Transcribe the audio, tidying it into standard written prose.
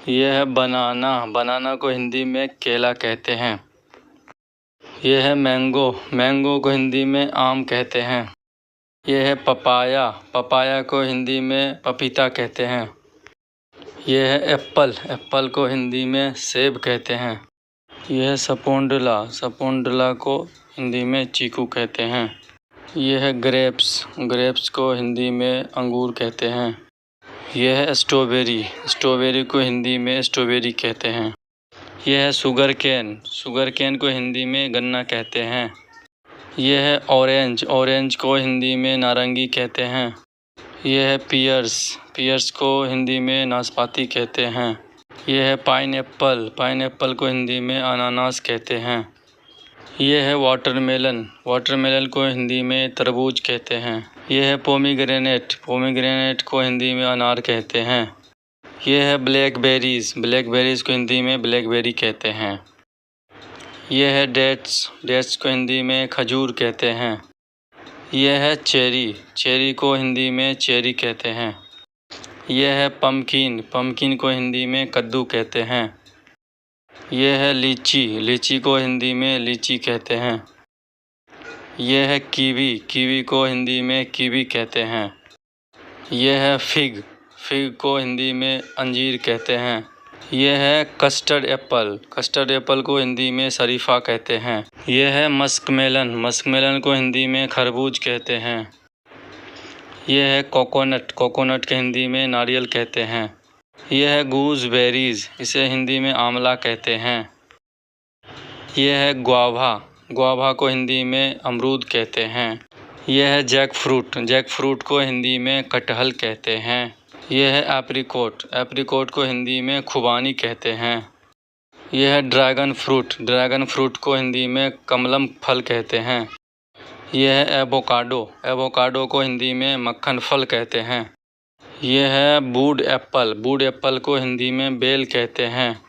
यह है बनाना। बनाना को हिंदी में केला कहते हैं। यह है मैंगो। मैंगो को हिंदी में आम कहते हैं। यह है पपाया। पपाया को हिंदी में पपीता कहते हैं। यह है एप्पल। एप्पल को हिंदी में सेब कहते हैं। यह है सपोंडला। सपोंडला को हिंदी में चीकू कहते हैं। यह है ग्रेप्स। ग्रेप्स को हिंदी में अंगूर कहते हैं। यह है स्ट्रॉबेरी। स्ट्रॉबेरी को हिंदी में स्ट्रॉबेरी कहते हैं। यह है शुगर केन। शुगर केन को हिंदी में गन्ना कहते हैं। यह है ऑरेंज। ऑरेंज को हिंदी में नारंगी कहते हैं। यह है पियर्स। पियर्स को हिंदी में नाशपाती कहते हैं। यह है पाइनएप्पल। पाइनएप्पल को हिंदी में अनानास कहते हैं। यह है वाटरमेलन। वाटरमेलन को हिंदी में तरबूज कहते हैं। यह है पोमीग्रेनेट। पोमीग्रेनेट को हिंदी में अनार कहते हैं। यह है ब्लैकबेरीज। ब्लैकबेरीज को हिंदी में ब्लैकबेरी कहते हैं। यह है डेट्स। डेट्स को हिंदी में खजूर कहते हैं। यह है चेरी। चेरी को हिंदी में चेरी कहते हैं। यह है पम्पकिन। पम्पकिन को हिंदी में कद्दू कहते हैं। यह है लीची। लीची को हिंदी में लीची कहते हैं। यह है कीवी। कीवी को हिंदी में कीवी कहते हैं। यह है फिग। फिग को हिंदी में अंजीर कहते हैं। यह है कस्टर्ड एप्पल। कस्टर्ड एप्पल को हिंदी में शरीफा कहते हैं। यह है मस्कमेलन। मस्कमेलन को हिंदी में खरबूज कहते हैं। यह है कोकोनट। कोकोनट के हिंदी में नारियल कहते हैं। यह है गूसबेरीज। इसे हिंदी में आंवला कहते हैं। यह है गुआवा। गुआवा को हिंदी में अमरूद कहते हैं। यह है जैकफ्रूट। जैकफ्रूट को हिंदी में कटहल कहते हैं। यह है एप्रिकॉट। एप्रिकॉट को हिंदी में खुबानी कहते हैं। यह है ड्रैगन फ्रूट। ड्रैगन फ्रूट को हिंदी में कमलम फल कहते हैं। यह है एवोकाडो। एवोकाडो को हिंदी में मक्खन फल कहते हैं। यह है बूड एप्पल। बूड एप्पल को हिंदी में बेल कहते हैं।